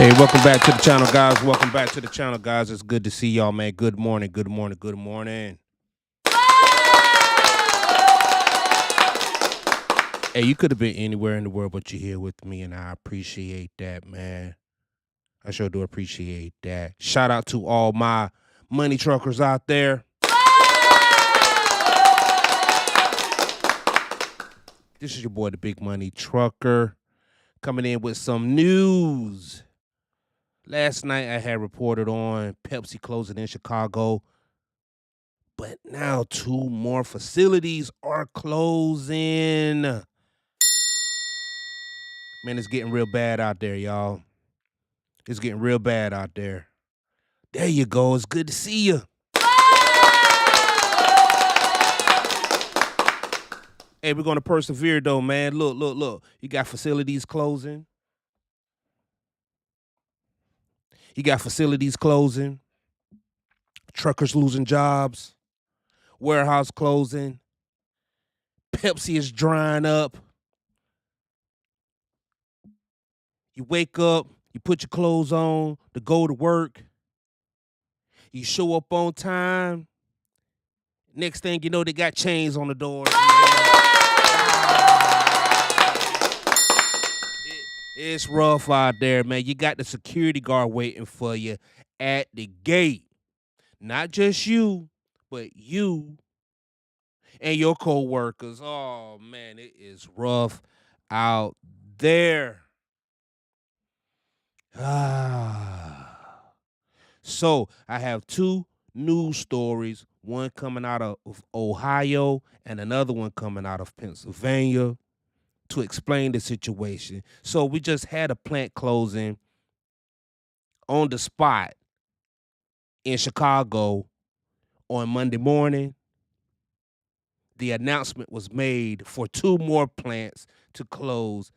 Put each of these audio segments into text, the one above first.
Hey, welcome back to the channel, guys. Welcome back to the channel, guys. It's good to see y'all, man. Good morning, good morning, good morning. Hey, you could have been anywhere in the world, but you're here with me, and I appreciate that, man. I sure do appreciate that. Shout out to all my money truckers out there. This is your boy, the Big Money Trucker, coming in with some news. Last night, I had reported on Pepsi closing in Chicago. But now 2 more facilities are closing. Man, it's getting real bad out there, y'all. It's getting real bad out there. There you go. It's good to see you. Hey, we're going to persevere, though, man. Look. You got facilities closing. Truckers losing jobs. Warehouse closing. Pepsi is drying up. You wake up, you put your clothes on to go to work. You show up on time. Next thing you know, they got chains on the doors. It's rough out there, man. You got the security guard waiting for you at the gate. Not just you, but you and your co-workers. Oh, man, it is rough out there. So I have 2 news stories, one coming out of Ohio and another one coming out of Pennsylvania, to explain the situation. So we just had a plant closing on the spot in Chicago on Monday morning. The announcement was made for 2 more plants to close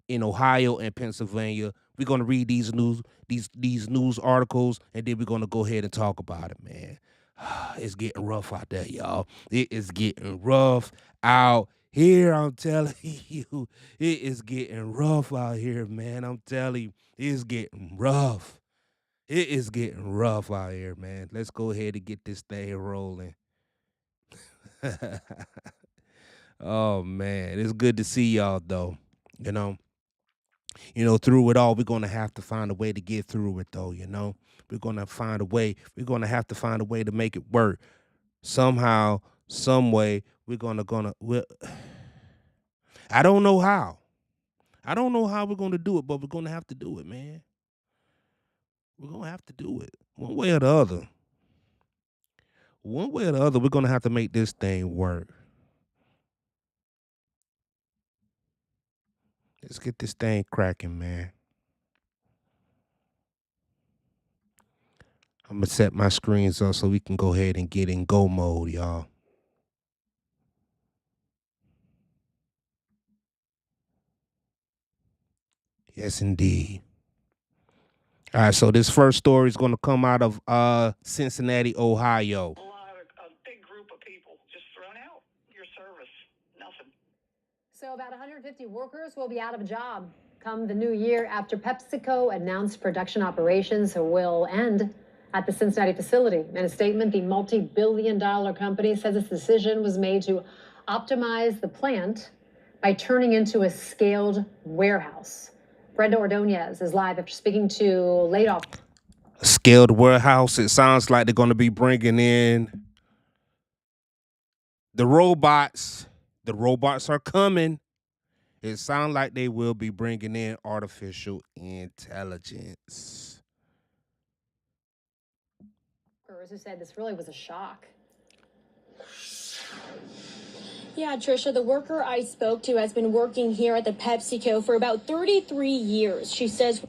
in Ohio and Pennsylvania. We're gonna read these news articles, and then we're gonna go ahead and talk about it, man. It's getting rough out there, y'all. It is getting rough out here. I'm telling you, it is getting rough out here, man. I'm telling you, it's getting rough. It is getting rough out here, man. Let's go ahead and get this thing rolling. Oh man, it's good to see y'all though. You know, through it all, we're gonna have to find a way to get through it though, We're gonna find a way. We're gonna have to find a way to make it work. Somehow, some way, I don't know how. I don't know how we're gonna do it, but we're gonna have to do it, man. We're gonna have to do it. One way or the other. One way or the other, we're gonna have to make this thing work. Let's get this thing cracking, man. I'm gonna set my screens up so we can go ahead and get in go mode, y'all. Yes, indeed. All right, so this first story is going to come out of Cincinnati, Ohio. A big group of people just thrown out. Your service, nothing. So about 150 workers will be out of a job come the new year after PepsiCo announced production operations will end at the Cincinnati facility. In a statement, the multi-billion-dollar company says its decision was made to optimize the plant by turning into a scaled warehouse. Brenda Ordonez is live after speaking to laid-off. Scaled warehouse. It sounds like they're going to be bringing in the robots. The robots are coming. It sounds like they will be bringing in artificial intelligence. Who said this really was a shock. Yeah, Trisha, the worker I spoke to has been working here at the PepsiCo for about 33 years. She says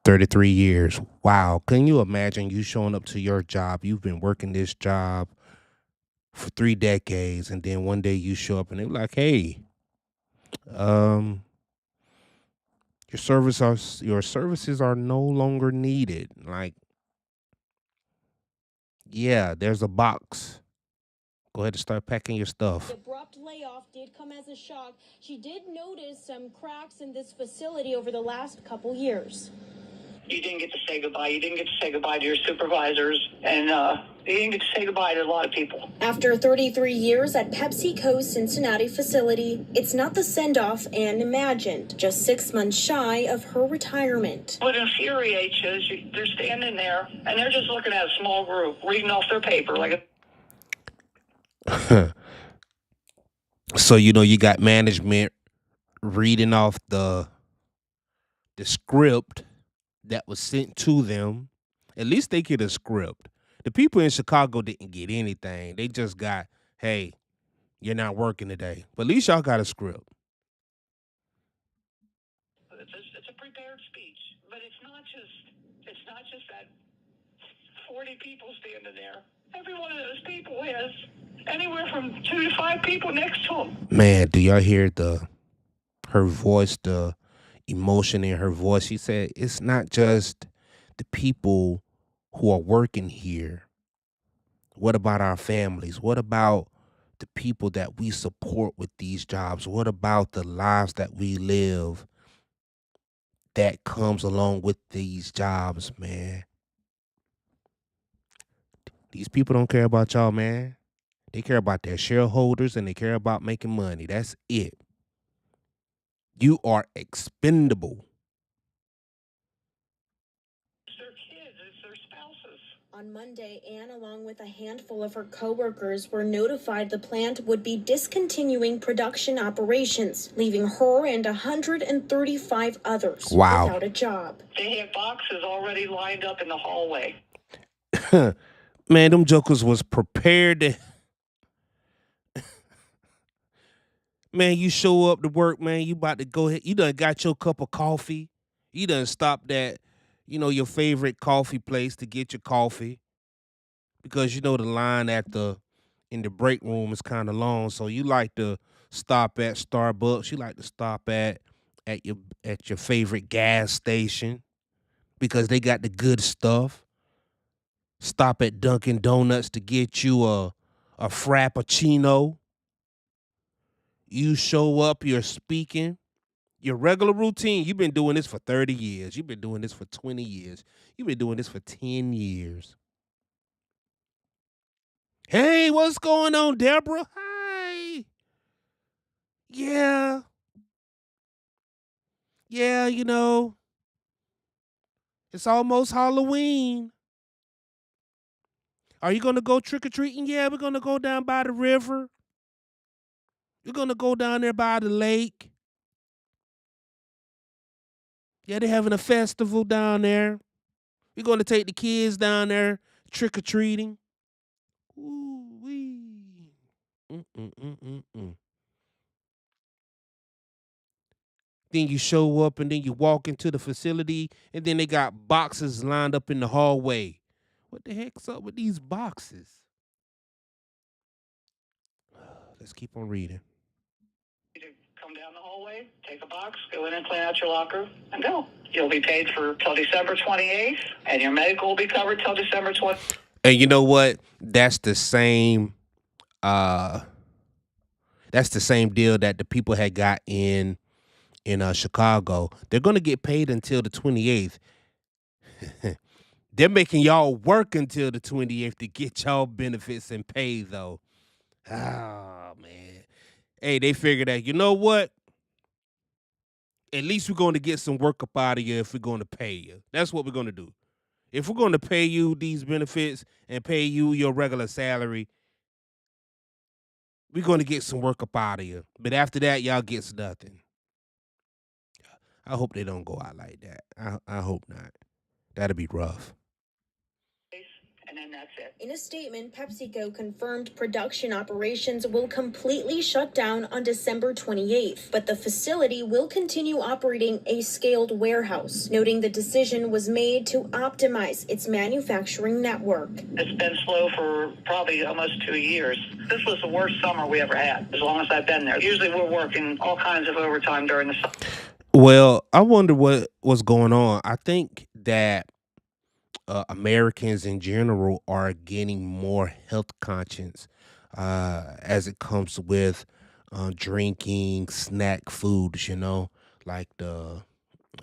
33 years. Wow. Can you imagine you showing up to your job? You've been working this job for 3 decades, and then one day you show up and they're like, hey, your services are no longer needed. Like, yeah, there's a box. Go ahead and start packing your stuff. the abrupt layoff did come as a shock. She did notice some cracks in this facility over the last couple years. You didn't get to say goodbye. You didn't get to say goodbye to your supervisors, and you didn't get to say goodbye to a lot of people. After 33 years at PepsiCo's Cincinnati facility, it's not the send-off Anne imagined, just 6 months shy of her retirement. What infuriates you is they're standing there, and they're just looking at a small group, reading off their paper like a So you got management reading off the script that was sent to them. At least they get a script. The people in Chicago didn't get anything. They just got, hey, you're not working today. But at least y'all got a script. it's a prepared speech, but it's not just that 40 people standing there. Every one of those people has anywhere from 2 to 5 people next to them. Man, do y'all hear her voice, the emotion in her voice? She said it's not just the people who are working here. What about our families? What about the people that we support with these jobs? What about the lives that we live that comes along with these jobs, man? These people don't care about y'all, man. They care about their shareholders and they care about making money. That's it. You are expendable. It's their kids, it's their spouses. On Monday, Anne, along with a handful of her coworkers, were notified the plant would be discontinuing production operations, leaving her and 135 others without a job. They had boxes already lined up in the hallway. Man, them jokers was prepared to... Man, you show up to work, man, you about to go ahead. You done got your cup of coffee. You done stopped at, your favorite coffee place to get your coffee. Because the line in the break room is kind of long. So you like to stop at Starbucks. You like to stop at your favorite gas station because they got the good stuff. Stop at Dunkin' Donuts to get you a Frappuccino. You show up, you're speaking. Your regular routine, you've been doing this for 30 years. You've been doing this for 20 years. You've been doing this for 10 years. Hey, what's going on, Deborah? Hi. Yeah. Yeah, it's almost Halloween. Are you going to go trick-or-treating? Yeah, we're going to go down by the river. We're going to go down there by the lake. Yeah, they're having a festival down there. We're going to take the kids down there trick-or-treating. Ooh-wee. Then you show up and then you walk into the facility and then they got boxes lined up in the hallway. What the heck's up with these boxes? Let's keep on reading. You come down the hallway, take a box, go in and clean out your locker, and go. You'll be paid till December 28th, and your medical will be covered till December 20th. And you know what? That's the same deal that the people had got in Chicago. They're going to get paid until the 28th. They're making y'all work until the 28th to get y'all benefits and pay, though. Oh, man. Hey, they figured that, you know what? At least we're going to get some work up out of you if we're going to pay you. That's what we're going to do. If we're going to pay you these benefits and pay you your regular salary, we're going to get some work up out of you. But after that, y'all gets nothing. I hope they don't go out like that. I hope not. That'd be rough. And then that's it. In a statement, PepsiCo confirmed production operations will completely shut down on December 28th, but the facility will continue operating a scaled warehouse, noting the decision was made to optimize its manufacturing network. It's been slow for probably almost 2 years. This was the worst summer we ever had, as long as I've been there. Usually we're working all kinds of overtime during the summer. Well, I wonder what was going on. I think that Americans in general are getting more health conscious as it comes with drinking snack foods, like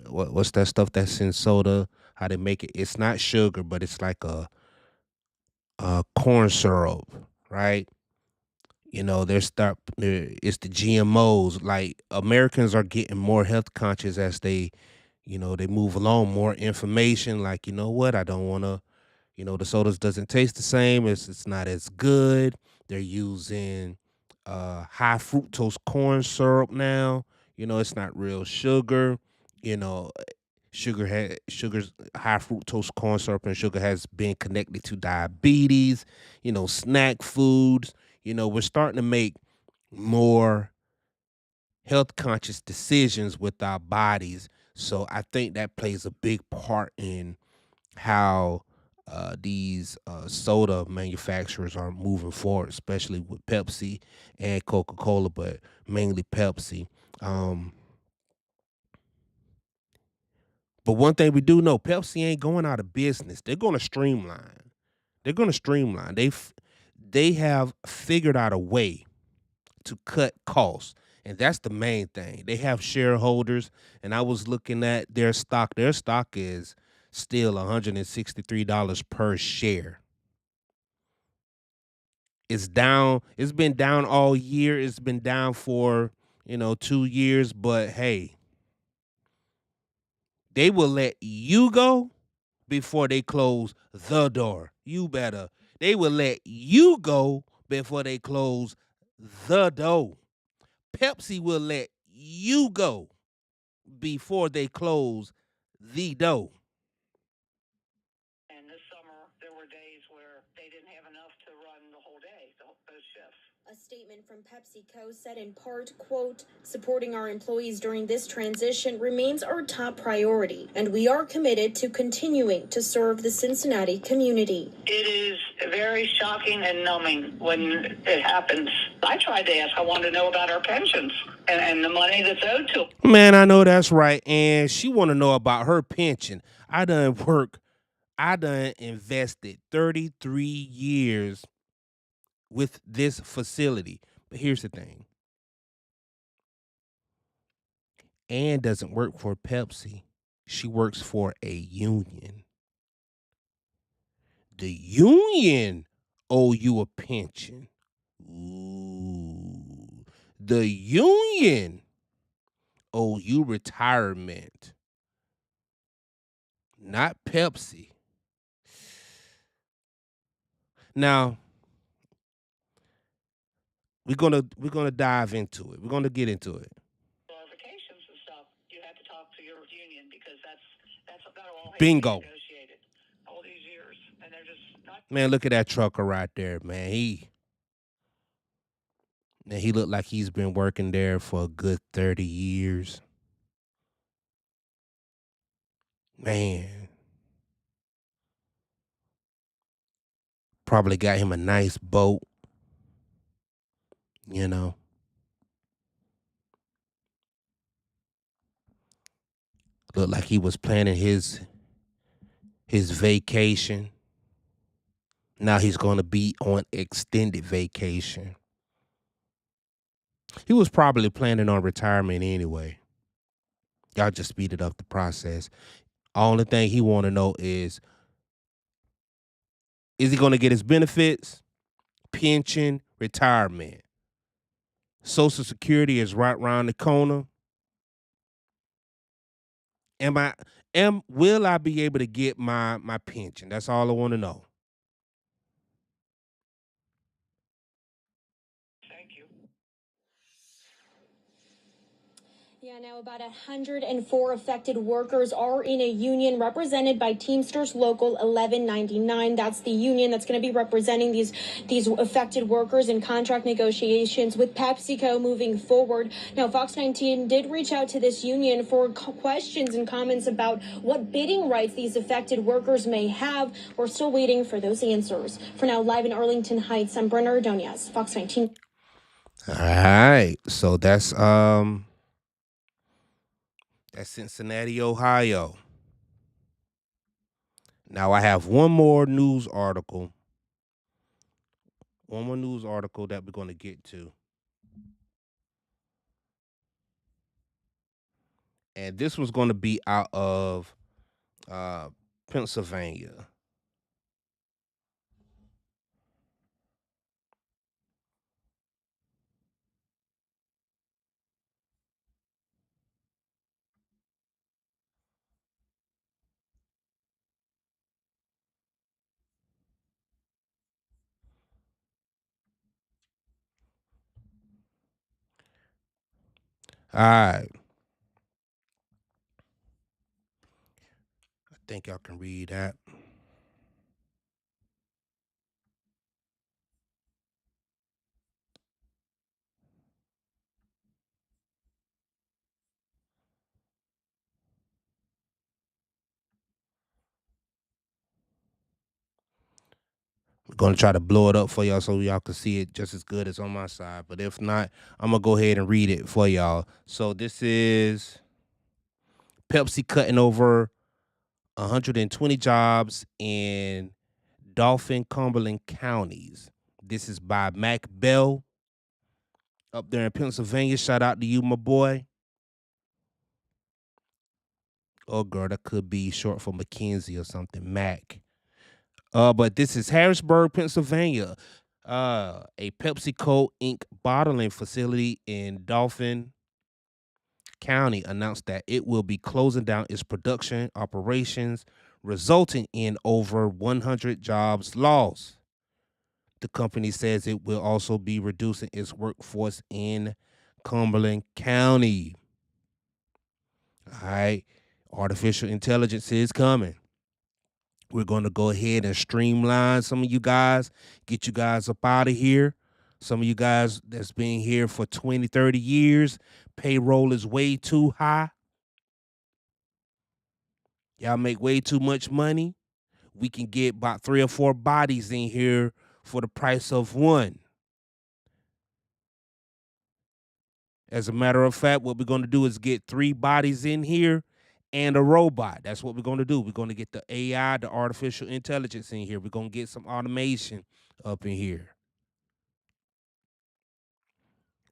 what's that stuff that's in soda? how they make it. It's not sugar, but it's like a corn syrup, right? It's the GMOs. Like Americans are getting more health conscious as they move along. More information, like what, I don't want to. The sodas doesn't taste the same. It's not as good. They're using high fructose corn syrup now. It's not real sugar. You know, sugar's high fructose corn syrup and sugar has been connected to diabetes. Snack foods. We're starting to make more health conscious decisions with our bodies. So I think that plays a big part in how these soda manufacturers are moving forward, especially with Pepsi and Coca Cola, but mainly Pepsi. Um, but one thing we do know, Pepsi ain't going out of business. They're going to streamline. They're going to streamline. They have figured out a way to cut costs. And that's the main thing. They have shareholders, and I was looking at their stock. Their stock is still $163 per share. It's down. It's been down all year. It's been down for 2 years. But hey, they will let you go before they close the door. You better. They will let you go before they close the door. Pepsi will let you go before they close the door. And this summer, there were days where they didn't have enough to run the whole day, those shifts. A statement from PepsiCo said in part, quote, supporting our employees during this transition remains our top priority, and we are committed to continuing to serve the Cincinnati community. It is very shocking and numbing when it happens. I tried to ask. I wanted to know about our pensions and the money that's owed to them. Man, I know that's right. And she want to know about her pension. I done invested 33 years with this facility. But here's the thing. Ann doesn't work for Pepsi. She works for a union. The union owe you a pension. Ooh. The union owe you retirement. Not Pepsi. Now, we're gonna dive into it. We're gonna get into it. Vacations and stuff. You have to talk to your union because that all has to be Bingo. negotiated all these years, and they're just not. Man, look at that trucker right there, man. He looked like he's been working there for a good 30 years. Man, probably got him a nice boat, you know. Looked like he was planning his vacation. Now he's going to be on extended vacation. He was probably planning on retirement anyway. Y'all just speeded up the process. Only thing he want to know is he going to get his benefits, pension, retirement? Social Security is right around the corner. Will I be able to get my pension? That's all I want to know. Thank you. Yeah, now about 104 affected workers are in a union represented by Teamsters Local 1199. That's the union that's going to be representing these affected workers in contract negotiations with PepsiCo moving forward. Now, Fox 19 did reach out to this union for questions and comments about what bidding rights these affected workers may have. We're still waiting for those answers. For now, live in Arlington Heights, I'm Brenna Ordonez, Fox 19. All right. So that's Cincinnati, Ohio. Now I have one more news article. One more news article that we're going to get to. And this was going to be out of Pennsylvania. All right. I think y'all can read that. We're gonna try to blow it up for y'all so y'all can see it just as good as on my side. But if not, I'm gonna go ahead and read it for y'all. So this is Pepsi cutting over 120 jobs in Dauphin, Cumberland counties. This is by Mac Bell up there in Pennsylvania. Shout out to you, my boy. Oh, girl, that could be short for Mackenzie or something. Mac. But this is Harrisburg, Pennsylvania. A PepsiCo Inc. bottling facility in Dauphin County announced that it will be closing down its production operations, resulting in over 100 jobs lost. The company says it will also be reducing its workforce in Cumberland County. All right. Artificial intelligence is coming. We're going to go ahead and streamline some of you guys, get you guys up out of here. Some of you guys that's been here for 20, 30 years, payroll is way too high. Y'all make way too much money. We can get about 3 or 4 bodies in here for the price of one. As a matter of fact, what we're going to do is get 3 bodies in here and a robot. That's what we're going to do. We're going to get the AI, the artificial intelligence in here. We're going to get some automation up in here.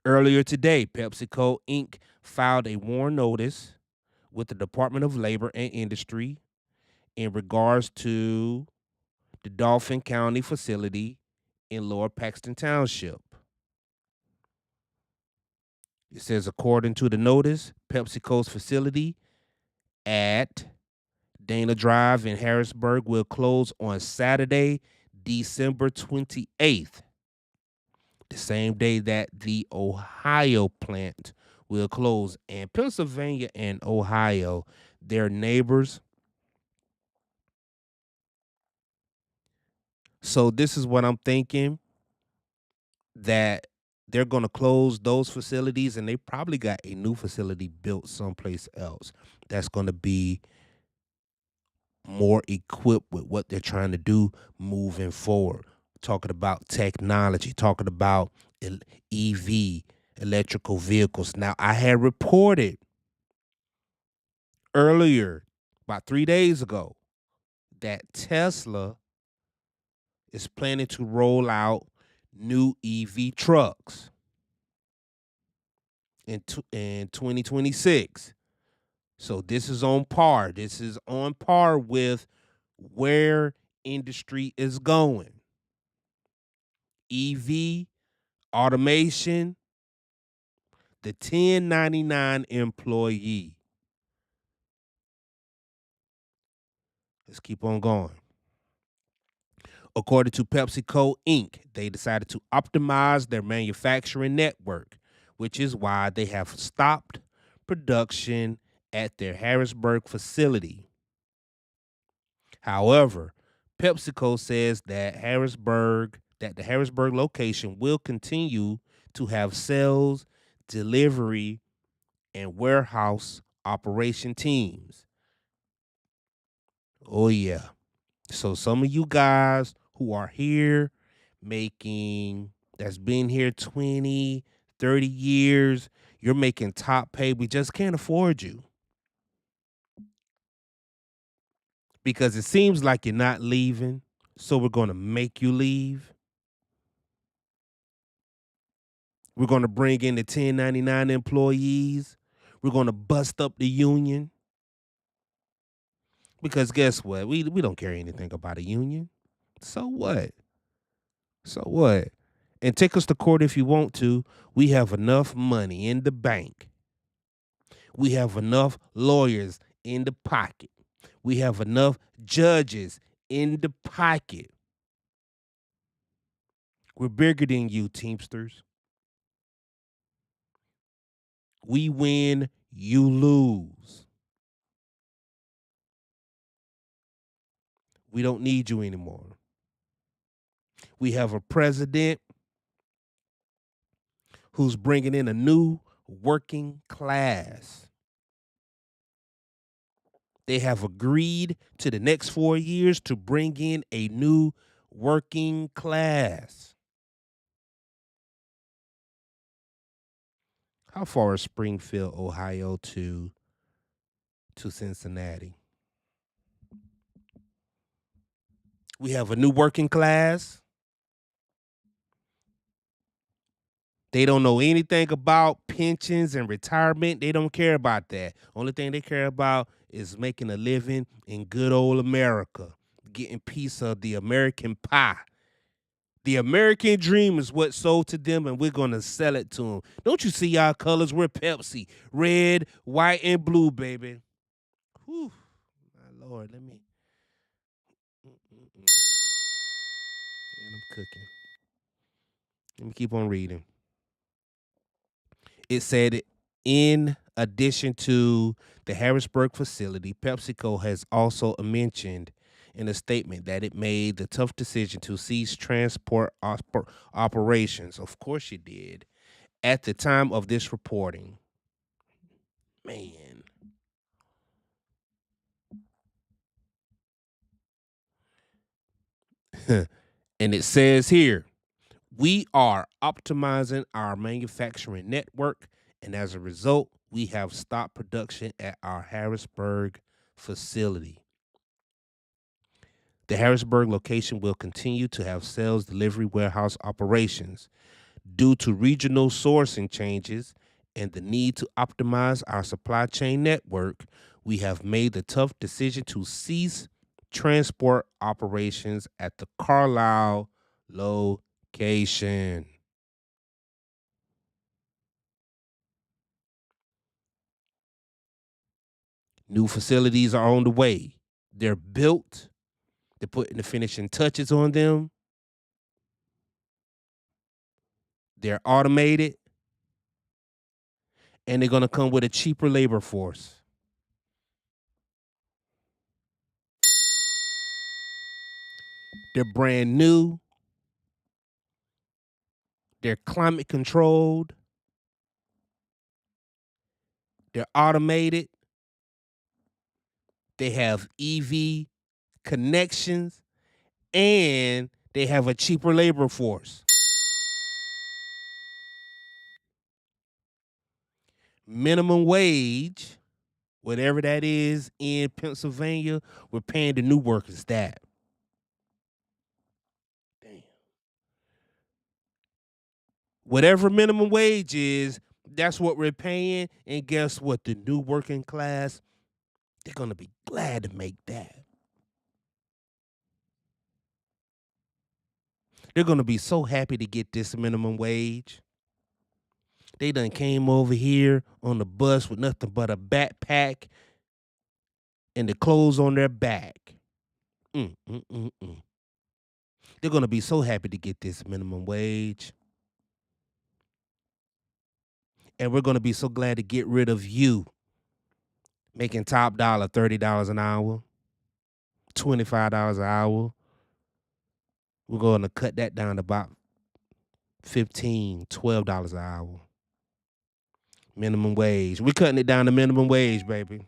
Earlier today, PepsiCo Inc. filed a warn notice with the Department of Labor and Industry in regards to the Dauphin County facility in Lower Paxton Township. It says, according to the notice, PepsiCo's facility at Dana Drive in Harrisburg will close on Saturday, December 28th, the same day that the Ohio plant will close. And Pennsylvania and Ohio, they're neighbors. So this is what I'm thinking, that they're going to close those facilities and they probably got a new facility built someplace else that's going to be more equipped with what they're trying to do moving forward. Talking about technology, talking about EV, electrical vehicles. Now, I had reported earlier, about 3 days ago, that Tesla is planning to roll out new EV trucks in 2026. So this is on par. This is on par with where industry is going. EV, automation, the 1099 employee. Let's keep on going. According to PepsiCo Inc., they decided to optimize their manufacturing network, which is why they have stopped production at their Harrisburg facility. However, PepsiCo says that the Harrisburg location will continue to have sales, delivery, and warehouse operation teams. Oh yeah. So some of you guys who are here that's been here 20, 30 years, you're making top pay. We just can't afford you. Because it seems like you're not leaving, so we're going to make you leave. We're going to bring in the 1099 employees. We're going to bust up the union. Because guess what? We don't care anything about a union. So what? So what? And take us to court if you want to. We have enough money in the bank. We have enough lawyers in the pocket. We have enough judges in the pocket. We're bigger than you, Teamsters. We win, you lose. We don't need you anymore. We have a president who's bringing in a new working class. They have agreed to the next 4 years to bring in a new working class. How far is Springfield, Ohio to Cincinnati? We have a new working class. They don't know anything about pensions and retirement. They don't care about that. Only thing they care about is making a living in good old America, getting a piece of the American pie. The American dream is what's sold to them, and we're going to sell it to them. Don't you see our colors? We're Pepsi, red, white, and blue, baby. Whew, my Lord, let me. And I'm cooking. Let me keep on reading. It said, in addition to the Harrisburg facility, PepsiCo has also mentioned in a statement that it made the tough decision to cease transport operations. Of course, you did. At the time of this reporting, man. And it says here, we are optimizing our manufacturing network, and as a result, we have stopped production at our Harrisburg facility. The Harrisburg location will continue to have sales delivery warehouse operations. Due to regional sourcing changes and the need to optimize our supply chain network, we have made the tough decision to cease transport operations at the Carlisle location. New facilities are on the way. They're built, they're putting the finishing touches on them, they're automated, and they're going to come with a cheaper labor force. They're brand new, they're climate controlled, they're automated, they have EV connections, and they have a cheaper labor force. Minimum wage, whatever that is in Pennsylvania, we're paying the new workers that. Damn. Whatever minimum wage is, that's what we're paying. And guess what? The new working class, they're going to be glad to make that. They're going to be so happy to get this minimum wage. They done came over here on the bus with nothing but a backpack and the clothes on their back. Mm, mm, mm, mm. They're going to be so happy to get this minimum wage. And we're going to be so glad to get rid of you making top dollar $30 an hour, $25 an hour. We're going to cut that down to about $15, $12 an hour. Minimum wage. We're cutting it down to minimum wage, baby.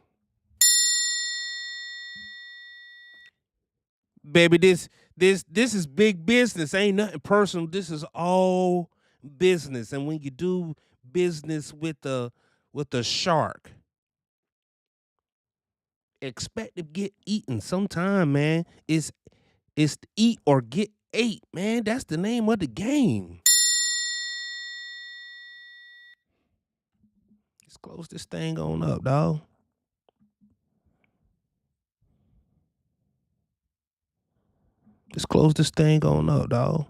Baby, this is big business. Ain't nothing personal. This is all business. And when you do business with a shark, expect to get eaten sometime, man. It's eat or get ate, man. That's the name of the game. Let's close this thing on up, dog. Let's close this thing on up, dog.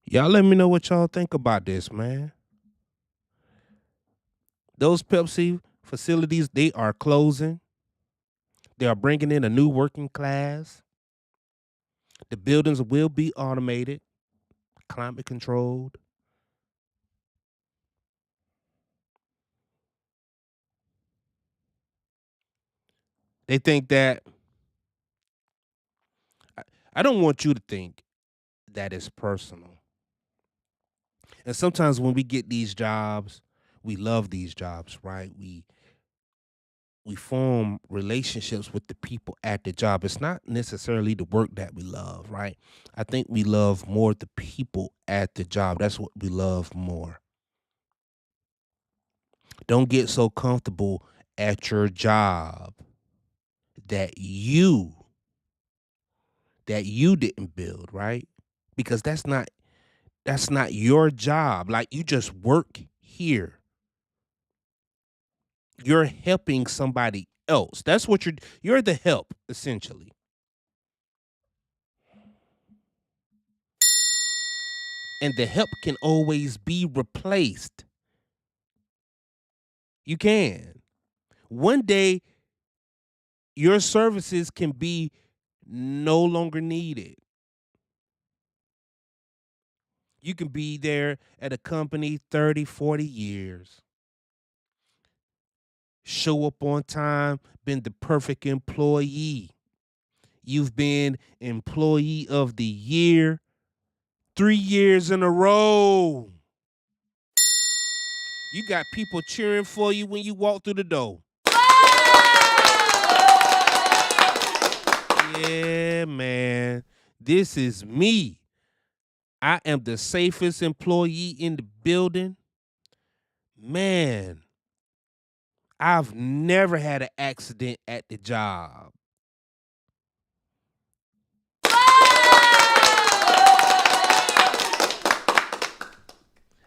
Y'all let me know what y'all think about this, man. Those Pepsi facilities, they are closing. They are bringing in a new working class. The buildings will be automated, climate controlled. They think that I don't want you to think that it's personal. And sometimes when we get these jobs, we love these jobs, right? We form relationships with the people at the job. It's not necessarily the work that we love, right? I think we love more the people at the job. That's what we love more. Don't get so comfortable at your job that you didn't build, right? Because that's not your job. Like, you just work here. You're helping somebody else. That's what you're the help, essentially. And the help can always be replaced. You can. One day your services can be no longer needed. You can be there at a company 30, 40 years. Show up on time, been the perfect employee. You've been employee of the year 3 years in a row. You got people cheering for you when you walk through the door. Yeah, man. This is me. I am the safest employee in the building. Man, I've never had an accident at the job.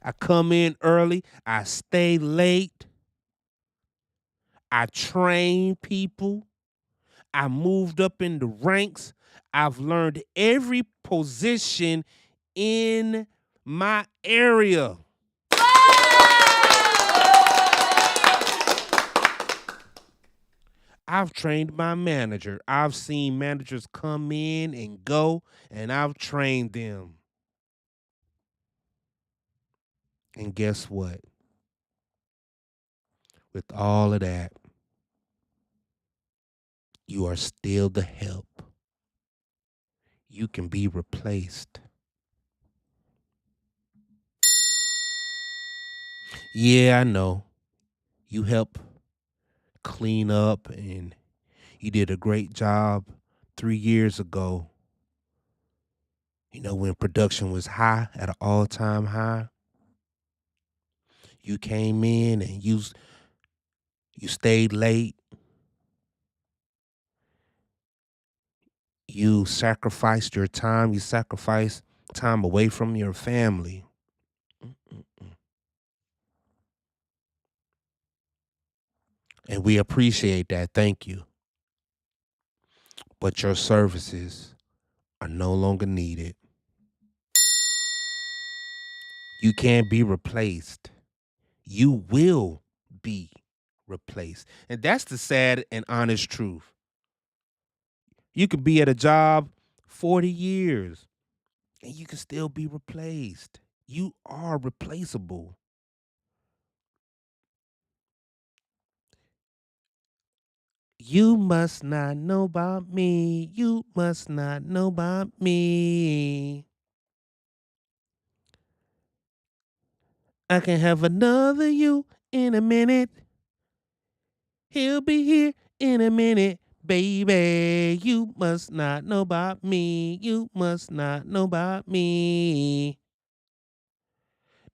I come in early, I stay late, I train people, I moved up in the ranks, I've learned every position in my area. I've trained my manager. I've seen managers come in and go, and I've trained them. And guess what? With all of that, you are still the help. You can be replaced. Yeah, I know. You help clean up and you did a great job 3 years ago. You know, when production was high, at an all-time high. You came in and you stayed late. You sacrificed your time. You sacrificed time away from your family. Mm-mm-mm. And we appreciate that. Thank you. But your services are no longer needed. You can't be replaced. You will be replaced. And that's the sad and honest truth. You could be at a job 40 years and you can still be replaced. You are replaceable. You must not know about me. You must not know about me. I can have another you in a minute. He'll be here in a minute, baby. You must not know about me. You must not know about me.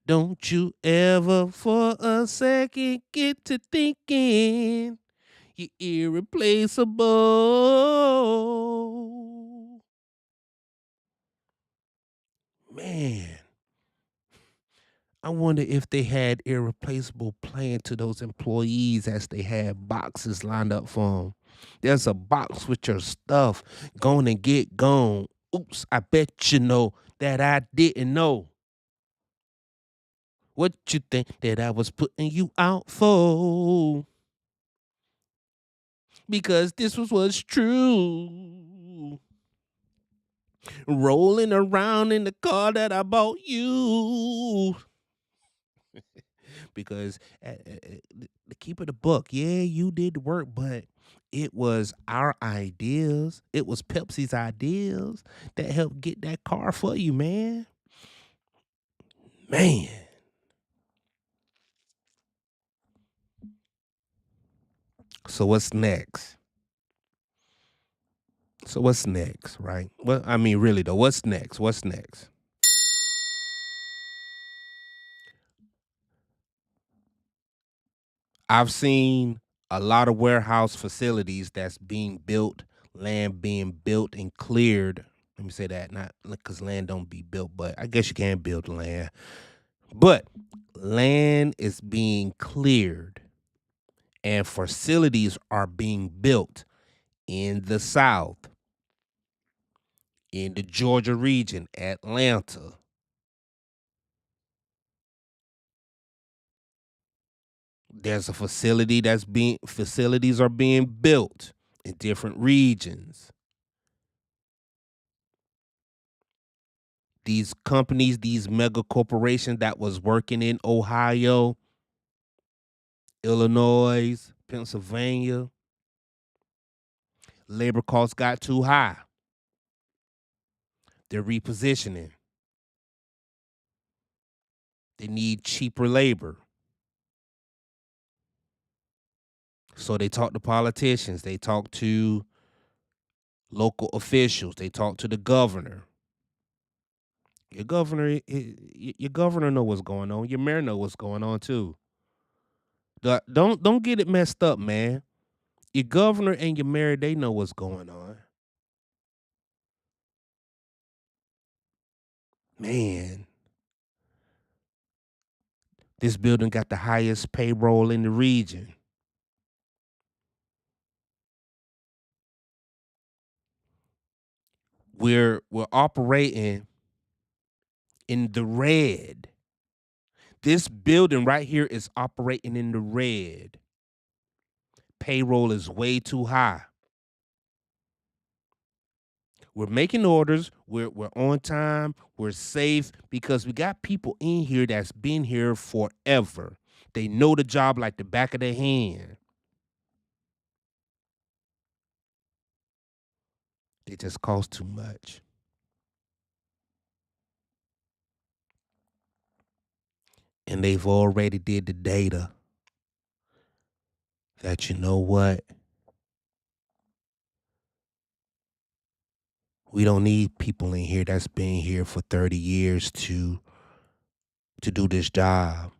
Don't you ever for a second get to thinking you're irreplaceable. Man, I wonder if they had irreplaceable playing to those employees as they had boxes lined up for them. There's a box with your stuff. Gone and get gone. Oops, I bet you know that I didn't know. What you think that I was putting you out for? Because this was what's true. Rolling around in the car that I bought you. Because to keep it a buck, yeah, you did the work, but it was our ideas. It was Pepsi's ideas that helped get that car for you, man. Man. So what's next? So what's next, right? Well, I mean, really though, what's next? What's next? I've seen a lot of warehouse facilities that's being built, land being built and cleared. Let me say that, not because land don't be built, but I guess you can build land. But land is being cleared and facilities are being built in the South, in the Georgia region, Atlanta. There's a facilities are being built in different regions. These companies, these mega corporations that was working in Ohio, Illinois, Pennsylvania, labor costs got too high. They're repositioning. They need cheaper labor. So they talk to politicians, they talk to local officials, they talk to the governor. Your governor know what's going on. Your mayor know what's going on too. Don't get it messed up, man. Your governor and your mayor, they know what's going on. Man, this building got the highest payroll in the region. We're operating in the red. This building right here is operating in the red. Payroll is way too high. We're making orders. We're on time. We're safe because we got people in here that's been here forever. They know the job like the back of their hand. They just cost too much. And they've already did the data that you know what? We don't need people in here that's been here for 30 years to do this job.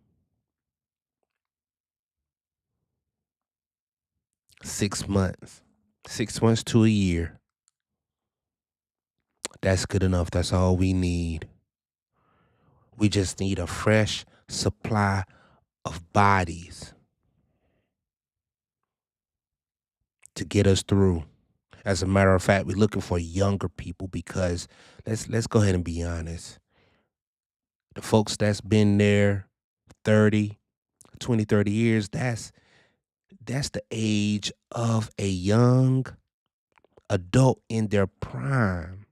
6 months. 6 months to a year. That's good enough. That's all we need. We just need a fresh supply of bodies to get us through. As a matter of fact, we're looking for younger people because let's go ahead and be honest. The folks that's been there 30, 20, 30 years, that's the age of a young adult in their prime.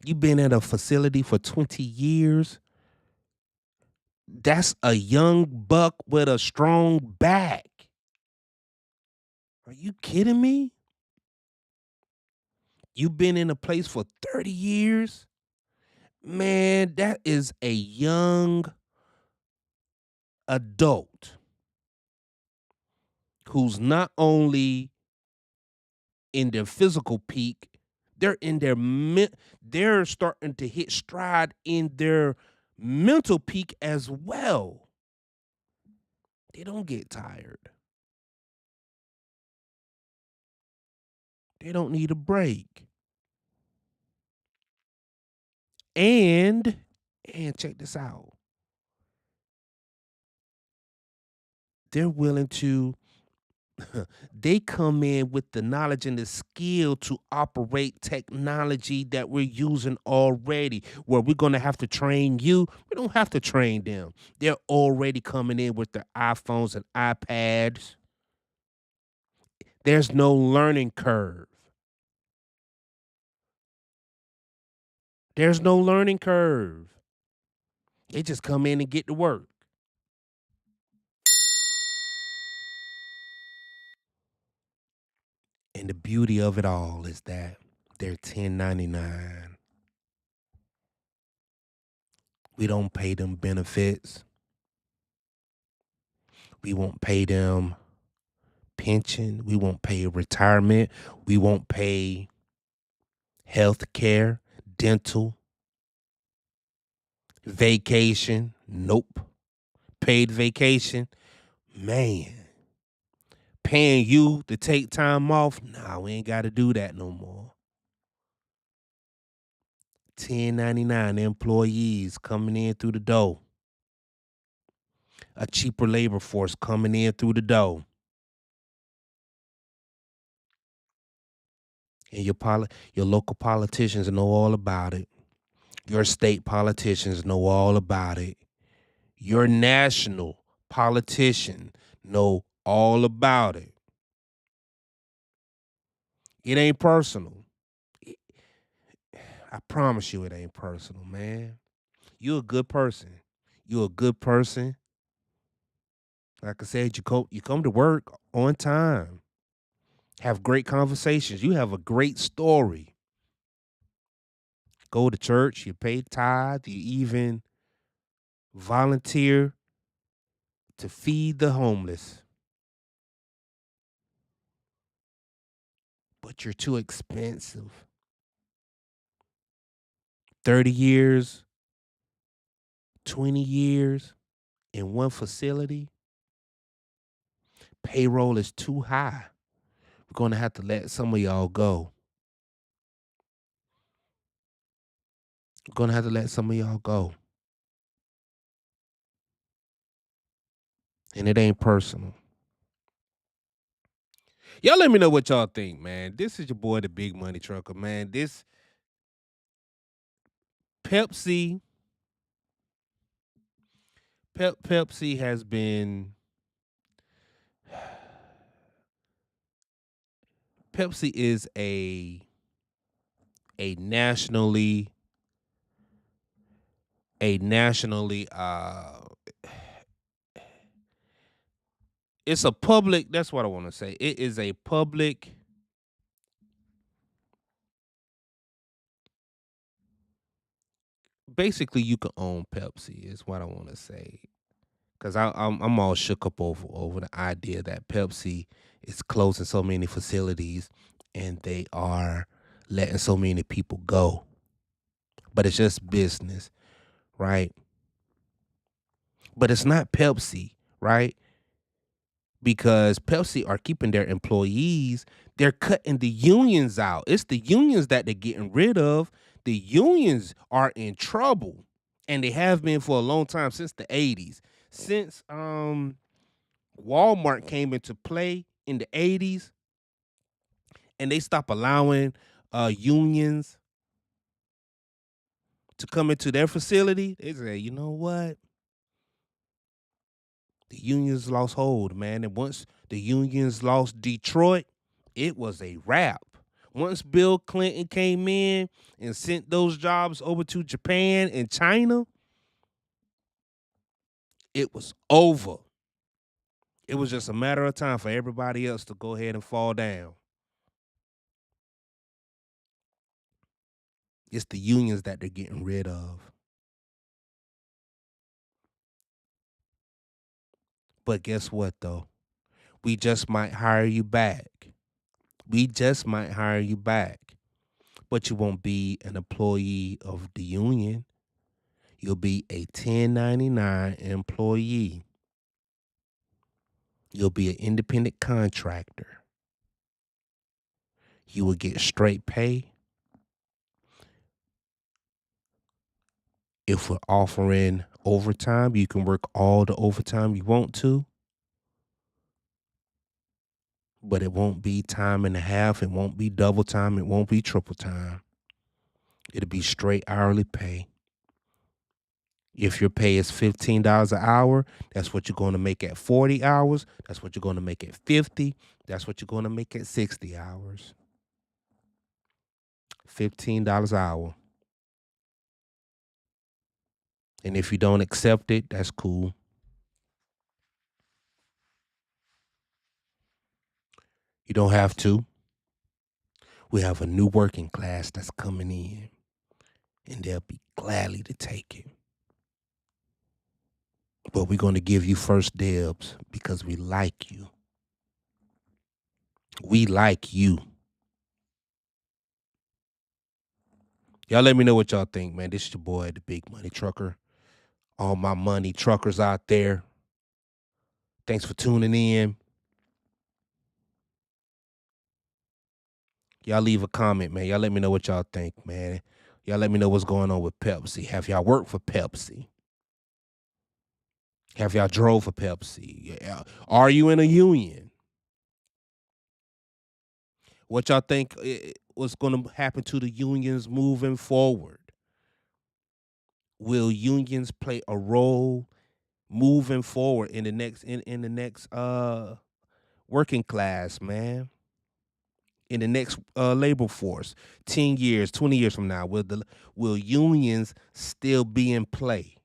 You've been at a facility for 20 years. That's a young buck with a strong back. Are you kidding me? You've been in a place for 30 years? Man, that is a young adult who's not only in their physical peak, they're in their they're starting to hit stride in their mental peak as well. They don't get tired. They don't need a break. And check this out. They're willing to They come in with the knowledge and the skill to operate technology that we're using already. Where we're going to have to train you, we don't have to train them. They're already coming in with their iPhones and iPads. There's no learning curve. There's no learning curve. They just come in and get to work. And the beauty of it all is that they're 1099. We don't pay them benefits. We won't pay them pension. We won't pay retirement. We won't pay health care, dental, vacation. Nope. Paid vacation. Man, paying you to take time off. Nah, we ain't got to do that no more. 1099 employees coming in through the door. A cheaper labor force coming in through the door. And your local politicians know all about it. Your state politicians know all about it. Your national politician know all about it. It ain't personal. I promise you it ain't personal, man. You're a good person. You're a good person. Like I said, you come to work on time. Have great conversations. You have a great story. Go to church, you pay tithe, you even volunteer to feed the homeless. But you're too expensive. 30 years, 20 years in one facility, payroll is too high. We're going to have to let some of y'all go. We're going to have to let some of y'all go. And it ain't personal. Y'all let me know what y'all think, man. This is your boy, the Big Money Trucker, man. This Pepsi, Pepsi has been, Pepsi is a nationally, a nationally, it's a public, that's what I want to say. It is a public, basically you can own Pepsi is what I want to say. Cause I'm all shook up over the idea that Pepsi is closing so many facilities and they are letting so many people go. But it's just business, right? But it's not Pepsi, right? Because Pepsi are keeping their employees, they're cutting the unions out. It's the unions that they're getting rid of. The unions are in trouble, and they have been for a long time since the 80s. Since Walmart came into play in the 80s and they stopped allowing unions to come into their facility, they say, you know what? The unions lost hold, man. And once the unions lost Detroit, it was a wrap. Once Bill Clinton came in and sent those jobs over to Japan and China, it was over. It was just a matter of time for everybody else to go ahead and fall down. It's the unions that they're getting rid of. But guess what, though? We just might hire you back. We just might hire you back. But you won't be an employee of the union. You'll be a 1099 employee. You'll be an independent contractor. You will get straight pay. If we're offering overtime, you can work all the overtime you want to. but it won't be time and a half. It won't be double time. It won't be triple time. It'll be straight hourly pay. If your pay is $15 an hour, that's what you're going to make at 40 hours. That's what you're going to make at 50. That's what you're going to make at 60 hours. $15 an hour. And if you don't accept it, that's cool. You don't have to. We have a new working class that's coming in, and they'll be gladly to take it. But we're going to give you first dibs because we like you. We like you. Y'all let me know what y'all think, man. This is your boy, the Big Money Trucker. All my money truckers out there, thanks for tuning in. Y'all leave a comment, man. Y'all let me know what y'all think, man. Y'all let me know what's going on with Pepsi. Have y'all worked for Pepsi? Have y'all drove for Pepsi? Yeah. Are you in a union? What y'all think what's going to happen to the unions moving forward? Will unions play a role moving forward in the next working class, man? In the next labor force, 10 years, 20 years from now, will unions still be in play?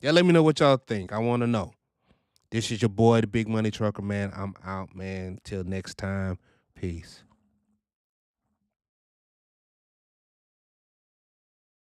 Yeah, let me know what y'all think. I want to know. This is your boy, the Big Money Trucker, man. I'm out, man. Till next time. Peace.